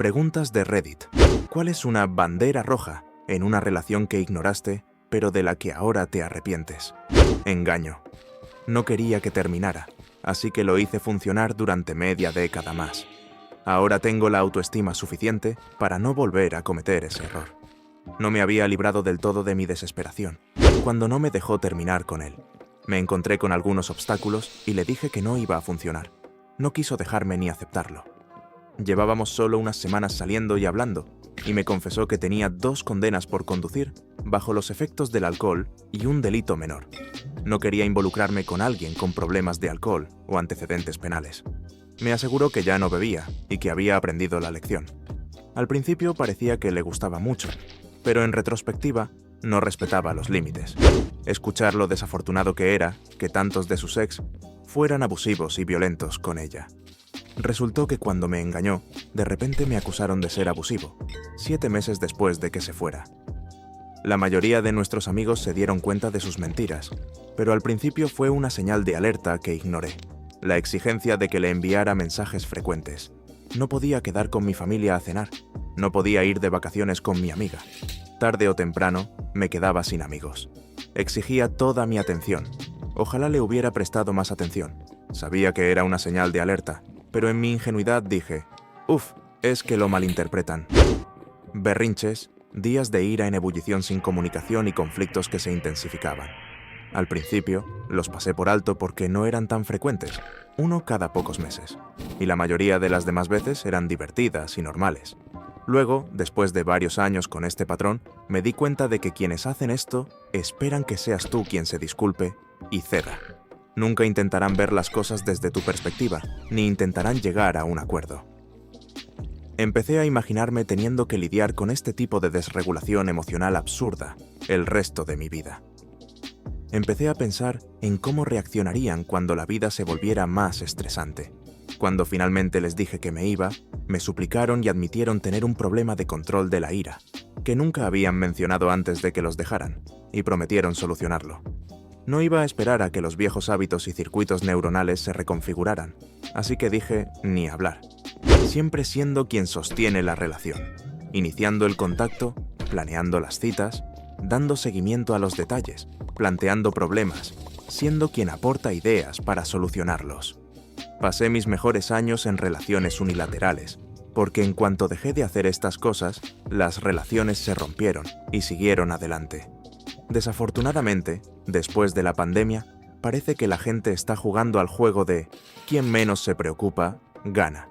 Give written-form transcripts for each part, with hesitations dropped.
Preguntas de Reddit. ¿Cuál es una bandera roja en una relación que ignoraste, pero de la que ahora te arrepientes? Engaño. No quería que terminara, así que lo hice funcionar durante media década más. Ahora tengo la autoestima suficiente para no volver a cometer ese error. No me había librado del todo de mi desesperación, cuando no me dejó terminar con él. Me encontré con algunos obstáculos y le dije que no iba a funcionar. No quiso dejarme ni aceptarlo. Llevábamos solo unas semanas saliendo y hablando, y me confesó que tenía 2 condenas por conducir bajo los efectos del alcohol y un delito menor. No quería involucrarme con alguien con problemas de alcohol o antecedentes penales. Me aseguró que ya no bebía y que había aprendido la lección. Al principio parecía que le gustaba mucho, pero en retrospectiva no respetaba los límites. Escuchar lo desafortunado que era que tantos de sus ex fueran abusivos y violentos con ella. Resultó que cuando me engañó, de repente me acusaron de ser abusivo, 7 meses después de que se fuera. La mayoría de nuestros amigos se dieron cuenta de sus mentiras, pero al principio fue una señal de alerta que ignoré. La exigencia de que le enviara mensajes frecuentes. No podía quedar con mi familia a cenar. No podía ir de vacaciones con mi amiga. Tarde o temprano, me quedaba sin amigos. Exigía toda mi atención. Ojalá le hubiera prestado más atención. Sabía que era una señal de alerta, pero en mi ingenuidad dije, es que lo malinterpretan. Berrinches, días de ira en ebullición sin comunicación y conflictos que se intensificaban. Al principio, los pasé por alto porque no eran tan frecuentes, uno cada pocos meses, y la mayoría de las demás veces eran divertidas y normales. Luego, después de varios años con este patrón, me di cuenta de que quienes hacen esto esperan que seas tú quien se disculpe y ceda. Nunca intentarán ver las cosas desde tu perspectiva, ni intentarán llegar a un acuerdo. Empecé a imaginarme teniendo que lidiar con este tipo de desregulación emocional absurda el resto de mi vida. Empecé a pensar en cómo reaccionarían cuando la vida se volviera más estresante. Cuando finalmente les dije que me iba, me suplicaron y admitieron tener un problema de control de la ira, que nunca habían mencionado antes de que los dejaran, y prometieron solucionarlo. No iba a esperar a que los viejos hábitos y circuitos neuronales se reconfiguraran, así que dije, ni hablar. Siempre siendo quien sostiene la relación, iniciando el contacto, planeando las citas, dando seguimiento a los detalles, planteando problemas, siendo quien aporta ideas para solucionarlos. Pasé mis mejores años en relaciones unilaterales, porque en cuanto dejé de hacer estas cosas, las relaciones se rompieron y siguieron adelante. Desafortunadamente, después de la pandemia, parece que la gente está jugando al juego de quien menos se preocupa, gana.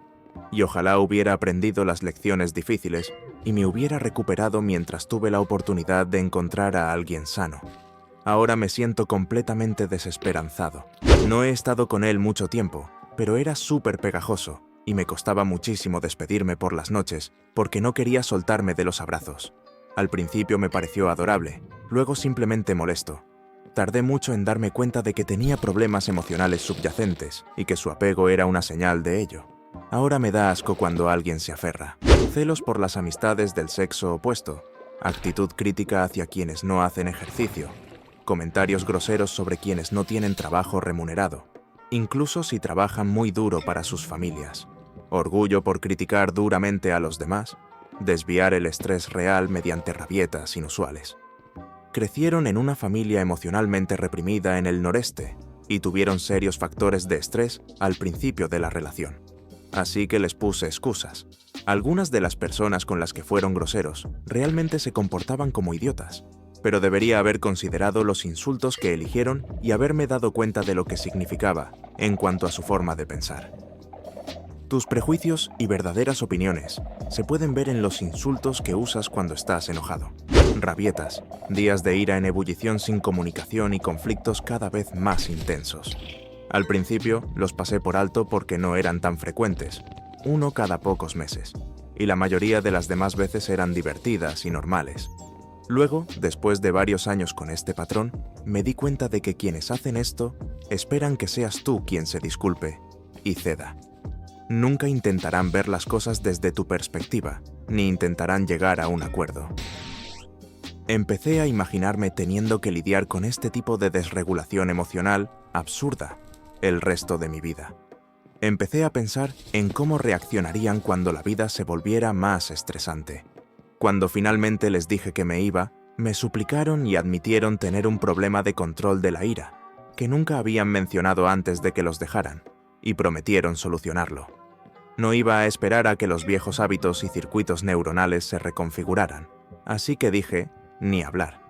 Y ojalá hubiera aprendido las lecciones difíciles y me hubiera recuperado mientras tuve la oportunidad de encontrar a alguien sano. Ahora me siento completamente desesperanzado. No he estado con él mucho tiempo, pero era súper pegajoso y me costaba muchísimo despedirme por las noches porque no quería soltarme de los abrazos. Al principio me pareció adorable, luego simplemente molesto. Tardé mucho en darme cuenta de que tenía problemas emocionales subyacentes y que su apego era una señal de ello. Ahora me da asco cuando alguien se aferra. Celos por las amistades del sexo opuesto, actitud crítica hacia quienes no hacen ejercicio, comentarios groseros sobre quienes no tienen trabajo remunerado, incluso si trabajan muy duro para sus familias, orgullo por criticar duramente a los demás, desviar el estrés real mediante rabietas inusuales. Crecieron en una familia emocionalmente reprimida en el noreste y tuvieron serios factores de estrés al principio de la relación. Así que les puse excusas. Algunas de las personas con las que fueron groseros realmente se comportaban como idiotas, pero debería haber considerado los insultos que eligieron y haberme dado cuenta de lo que significaba en cuanto a su forma de pensar. Tus prejuicios y verdaderas opiniones se pueden ver en los insultos que usas cuando estás enojado. Rabietas, días de ira en ebullición sin comunicación y conflictos cada vez más intensos. Al principio los pasé por alto porque no eran tan frecuentes, uno cada pocos meses, y la mayoría de las demás veces eran divertidas y normales. Luego, después de varios años con este patrón, me di cuenta de que quienes hacen esto esperan que seas tú quien se disculpe y ceda. Nunca intentarán ver las cosas desde tu perspectiva, ni intentarán llegar a un acuerdo. Empecé a imaginarme teniendo que lidiar con este tipo de desregulación emocional absurda el resto de mi vida. Empecé a pensar en cómo reaccionarían cuando la vida se volviera más estresante. Cuando finalmente les dije que me iba, me suplicaron y admitieron tener un problema de control de la ira, que nunca habían mencionado antes de que los dejaran, y prometieron solucionarlo. No iba a esperar a que los viejos hábitos y circuitos neuronales se reconfiguraran, así que dije, ni hablar.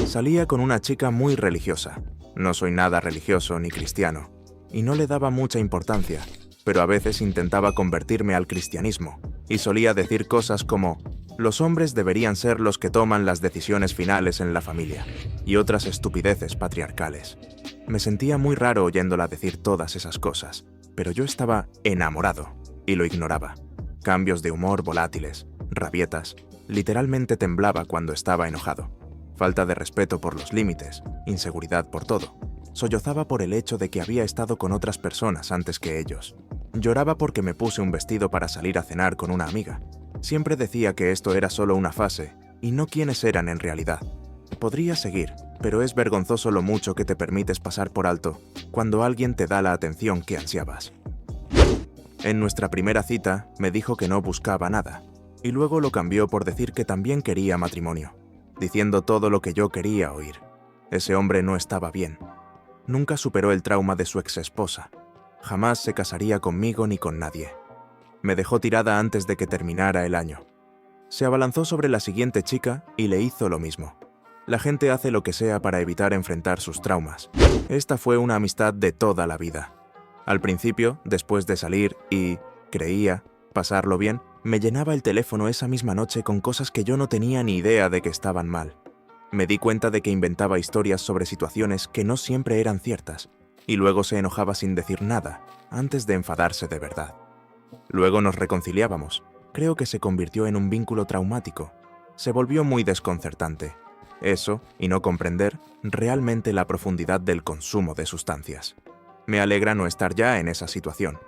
Salía con una chica muy religiosa. No soy nada religioso ni cristiano, y no le daba mucha importancia, pero a veces intentaba convertirme al cristianismo, y solía decir cosas como: los hombres deberían ser los que toman las decisiones finales en la familia, y otras estupideces patriarcales. Me sentía muy raro oyéndola decir todas esas cosas, pero yo estaba enamorado, y lo ignoraba. Cambios de humor volátiles, rabietas, literalmente temblaba cuando estaba enojado. Falta de respeto por los límites, inseguridad por todo. Sollozaba por el hecho de que había estado con otras personas antes que ellos. Lloraba porque me puse un vestido para salir a cenar con una amiga. Siempre decía que esto era solo una fase, y no quiénes eran en realidad. Podría seguir, pero es vergonzoso lo mucho que te permites pasar por alto cuando alguien te da la atención que ansiabas. En nuestra primera cita, me dijo que no buscaba nada, y luego lo cambió por decir que también quería matrimonio, diciendo todo lo que yo quería oír. Ese hombre no estaba bien. Nunca superó el trauma de su exesposa. Jamás se casaría conmigo ni con nadie. Me dejó tirada antes de que terminara el año. Se abalanzó sobre la siguiente chica y le hizo lo mismo. La gente hace lo que sea para evitar enfrentar sus traumas. Esta fue una amistad de toda la vida. Al principio, después de salir y, creía, pasarlo bien, me llenaba el teléfono esa misma noche con cosas que yo no tenía ni idea de que estaban mal. Me di cuenta de que inventaba historias sobre situaciones que no siempre eran ciertas, y luego se enojaba sin decir nada, antes de enfadarse de verdad. Luego nos reconciliábamos. Creo que se convirtió en un vínculo traumático. Se volvió muy desconcertante. Eso, y no comprender realmente la profundidad del consumo de sustancias. Me alegra no estar ya en esa situación.